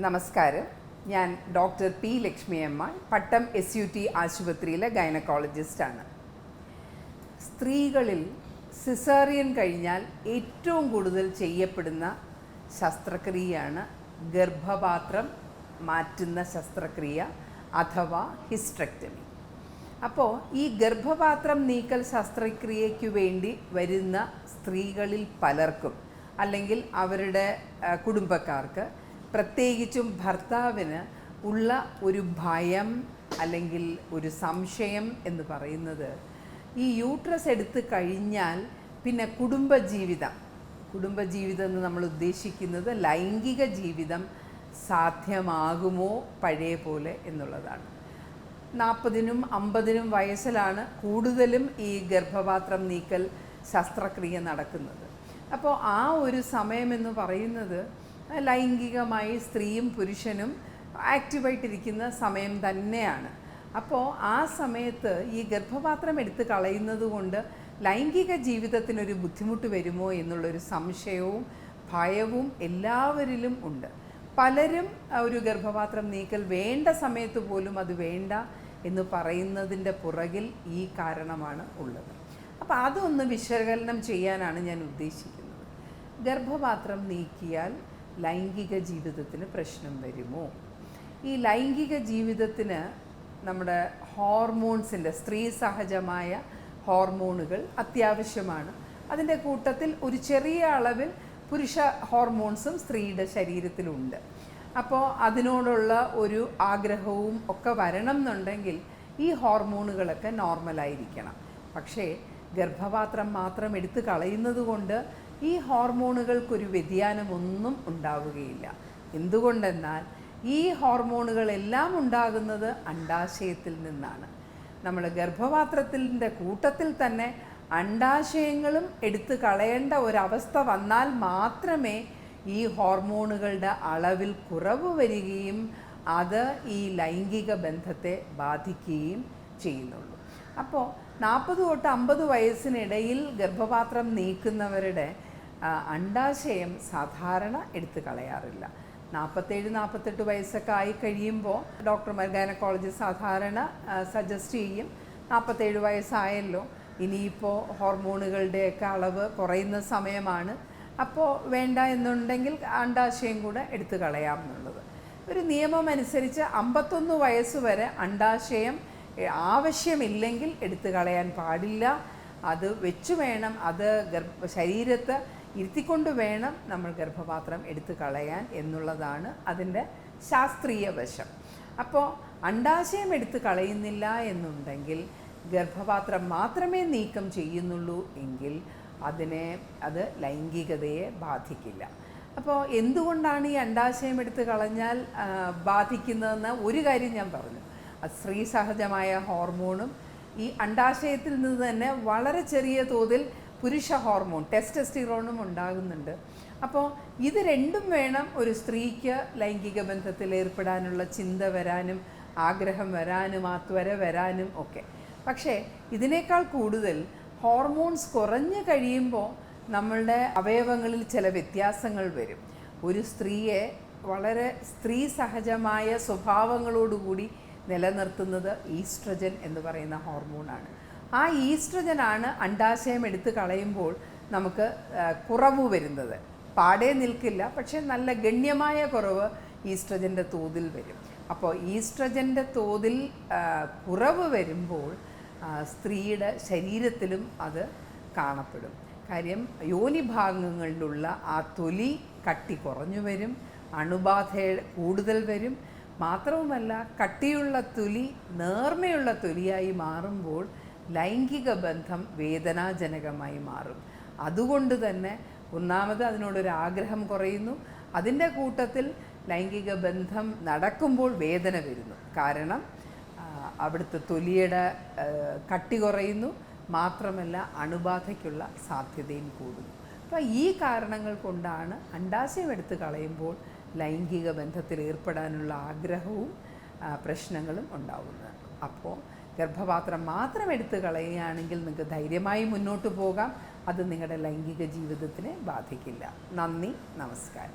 നമസ്കാരം. ഞാൻ doctor P Lakshmiyamma, പട്ടം SUT ആശുപത്രിയിലെ ഗൈനക്കോളജിസ്റ്റാണ്. സ്ത്രീകളിൽ സിസേറിയൻ കഴിഞ്ഞാൽ ഏറ്റവും കൂടുതൽ ചെയ്യപ്പെടുന്ന ശസ്ത്രക്രിയയാണ് ഗർഭപാത്രം മാറ്റുന്ന ശസ്ത്രക്രിയ അഥവാ ഹിസ്റ്ററക്ടമി. അപ്പോൾ ഈ ഗർഭപാത്രം നീക്കൽ ശസ്ത്രക്രിയയ്ക്ക് വേണ്ടി വരുന്ന സ്ത്രീകളിൽ പലർക്കും അല്ലെങ്കിൽ അവരുടെ കുടുംബക്കാർക്ക്, പ്രത്യേകിച്ചും ഭർത്താവിന് ഉള്ള ഒരു ഭയം അല്ലെങ്കിൽ ഒരു സംശയം എന്ന് പറയുന്നത്, ഈ യൂട്രസ് എടുത്ത് കഴിഞ്ഞാൽ പിന്നെ കുടുംബജീവിതം എന്ന് നമ്മൾ ഉദ്ദേശിക്കുന്നത് ലൈംഗിക ജീവിതം സാധ്യമാകുമോ പഴയ പോലെ എന്നുള്ളതാണ്. 40-നും 50-നും വയസ്സിലാണ് കൂടുതലും ഈ ഗർഭപാത്രം നീക്കൽ ശസ്ത്രക്രിയ നടക്കുന്നത്. അപ്പോൾ ആ ഒരു സമയമെന്ന് പറയുന്നത് ലൈംഗികമായി സ്ത്രീയും പുരുഷനും ആക്റ്റീവായിട്ടിരിക്കുന്ന സമയം തന്നെയാണ്. അപ്പോൾ ആ സമയത്ത് ഈ ഗർഭപാത്രം എടുത്ത് കളയുന്നത് കൊണ്ട് ലൈംഗിക ജീവിതത്തിനൊരു ബുദ്ധിമുട്ട് വരുമോ എന്നുള്ളൊരു സംശയവും ഭയവും എല്ലാവരിലും ഉണ്ട്. പലരും ഒരു ഗർഭപാത്രം നീക്കൽ വേണ്ട സമയത്ത് പോലും അത് വേണ്ട എന്ന് പറയുന്നതിൻ്റെ പുറകിൽ ഈ കാരണമാണ് ഉള്ളത്. അപ്പോൾ അതൊന്ന് വിശകലനം ചെയ്യാനാണ് ഞാൻ ഉദ്ദേശിക്കുന്നത്. ഗർഭപാത്രം നീക്കിയാൽ ലൈംഗിക ജീവിതത്തിന് പ്രശ്നം വരുമോ? ഈ ലൈംഗിക ജീവിതത്തിന് നമ്മുടെ ഹോർമോൺസിൻ്റെ, സ്ത്രീ സഹജമായ ഹോർമോണുകൾ അത്യാവശ്യമാണ്. അതിൻ്റെ കൂട്ടത്തിൽ ഒരു ചെറിയ അളവിൽ പുരുഷ ഹോർമോൺസും സ്ത്രീയുടെ ശരീരത്തിലുണ്ട്. അപ്പോൾ അതിനോടുള്ള ഒരു ആഗ്രഹവും ഒക്കെ വരണം എന്നുണ്ടെങ്കിൽ ഈ ഹോർമോണുകളൊക്കെ നോർമലായിരിക്കണം. പക്ഷേ ഗർഭപാത്രം മാത്രം എടുത്ത് കളയുന്നത് കൊണ്ട് ഈ ഹോർമോണുകൾക്കൊരു വ്യതിയാനമൊന്നും ഉണ്ടാവുകയില്ല. എന്തുകൊണ്ടെന്നാൽ ഈ ഹോർമോണുകളെല്ലാം ഉണ്ടാകുന്നത് അണ്ഡാശയത്തിൽ നിന്നാണ്. നമ്മൾ ഗർഭപാത്രത്തിൻ്റെ കൂട്ടത്തിൽ തന്നെ അണ്ഡാശയങ്ങളും എടുത്ത് കളയേണ്ട ഒരവസ്ഥ വന്നാൽ മാത്രമേ ഈ ഹോർമോണുകളുടെ അളവിൽ കുറവ് വരികയും അത് ഈ ലൈംഗിക ബന്ധത്തെ ബാധിക്കുകയും ചെയ്യുന്നുള്ളൂ. അപ്പോൾ 40 തൊട്ട് 50 വയസ്സിനിടയിൽ ഗർഭപാത്രം നീക്കുന്നവരുടെ അണ്ഡാശയം സാധാരണ എടുത്ത് കളയാറില്ല. 47-48 വയസ്സൊക്കെ ആയി കഴിയുമ്പോൾ ഡോക്ടർമാർ, ഗൈനക്കോളജിസ്റ്റ് സാധാരണ സജസ്റ്റ് ചെയ്യും, 47 വയസ്സായല്ലോ, ഇനിയിപ്പോൾ ഹോർമോണുകളുടെയൊക്കെ അളവ് കുറയുന്ന സമയമാണ്, അപ്പോൾ വേണ്ട എന്നുണ്ടെങ്കിൽ അണ്ഡാശയം കൂടെ എടുത്ത് കളയാം എന്നുള്ളത്. ഒരു നിയമം അനുസരിച്ച് 51 വയസ്സ് വരെ അണ്ഡാശയം ആവശ്യമില്ലെങ്കിൽ എടുത്തു കളയാൻ പാടില്ല. അത് വെച്ച് വേണം, അത് ശരീരത്ത് ഇരുത്തിക്കൊണ്ട് വേണം നമ്മൾ ഗർഭപാത്രം എടുത്തു കളയാൻ എന്നുള്ളതാണ് അതിൻ്റെ ശാസ്ത്രീയ വശം. അപ്പോൾ അണ്ഡാശയം എടുത്ത് കളയുന്നില്ല എന്നുണ്ടെങ്കിൽ, ഗർഭപാത്രം മാത്രമേ നീക്കം ചെയ്യുന്നുള്ളൂ എങ്കിൽ അത് ലൈംഗികതയെ ബാധിക്കില്ല. അപ്പോൾ എന്തുകൊണ്ടാണ് ഈ അണ്ഡാശയം എടുത്ത് കളഞ്ഞാൽ ബാധിക്കുന്നതെന്ന് ഒരു കാര്യം ഞാൻ പറഞ്ഞു. സ്ത്രീ സഹജമായ ഹോർമോണും ഈ അണ്ഡാശയത്തിൽ നിന്ന് തന്നെ വളരെ ചെറിയ തോതിൽ പുരുഷ ഹോർമോൺ ടെസ്റ്റോസ്റ്റിറോണും ഉണ്ടാകുന്നുണ്ട്. അപ്പോൾ ഇത് രണ്ടും വേണം ഒരു സ്ത്രീക്ക് ലൈംഗിക ബന്ധത്തിൽ ഏർപ്പെടാനുള്ള ചിന്ത വരാനും ആഗ്രഹം വരാനും ത്വര വരാനും ഒക്കെ. പക്ഷേ ഇതിനേക്കാൾ കൂടുതൽ ഹോർമോൺസ് കുറഞ്ഞു കഴിയുമ്പോൾ നമ്മളുടെ അവയവങ്ങളിൽ ചില വ്യത്യാസങ്ങൾ വരും. ഒരു സ്ത്രീയെ വളരെ സ്ത്രീ സഹജമായ സ്വഭാവങ്ങളോടുകൂടി നിലനിർത്തുന്നത് ഈസ്ട്രജൻ എന്ന് പറയുന്ന ഹോർമോണാണ്. ആ ഈസ്ട്രജനാണ് അണ്ഡാശയം എടുത്ത് കളയുമ്പോൾ നമുക്ക് കുറവ് വരുന്നത്. പാടെ നിൽക്കില്ല, പക്ഷേ നല്ല ഗണ്യമായ കുറവ് ഈസ്ട്രജൻ്റെ തോതിൽ വരും. അപ്പോൾ ഈസ്ട്രജൻ്റെ തോതിൽ കുറവ് വരുമ്പോൾ സ്ത്രീയുടെ ശരീരത്തിലും അത് കാണപ്പെടും. കാര്യം യോനിഭാഗങ്ങളിലുള്ള ആ തൊലി കട്ടി കുറഞ്ഞു വരും, അണുബാധ കൂടുതൽ വരും. മാത്രവുമല്ല, കട്ടിയുള്ള തൊലി നേർമയുള്ള തൊലിയായി മാറുമ്പോൾ ലൈംഗിക ബന്ധം വേദനാജനകമായി മാറും. അതുകൊണ്ട് തന്നെ ഒന്നാമത് അതിനോടൊരു ആഗ്രഹം കുറയുന്നു. അതിൻ്റെ കൂട്ടത്തിൽ ലൈംഗിക ബന്ധം നടക്കുമ്പോൾ വേദന വരുന്നു. കാരണം അവിടുത്തെ തൊലിയുടെ കട്ടി കുറയുന്നു. മാത്രമല്ല, അണുബാധയ്ക്കുള്ള സാധ്യതയും കൂടുന്നു. അപ്പോൾ ഈ കാരണങ്ങൾ കൊണ്ടാണ് അണ്ഡാശയം എടുത്ത് കളയുമ്പോൾ ലൈംഗിക ബന്ധത്തിൽ ഏർപ്പെടാനുള്ള ആഗ്രഹവും പ്രശ്നങ്ങളും ഉണ്ടാകുന്നത്. അപ്പോൾ ഗർഭപാത്രം മാത്രം എടുത്ത് കളയുകയാണെങ്കിൽ നിങ്ങൾക്ക് ധൈര്യമായി മുന്നോട്ട് പോകാം. അത് നിങ്ങളുടെ ലൈംഗിക ജീവിതത്തിനെ ബാധിക്കില്ല. നന്ദി, നമസ്കാരം.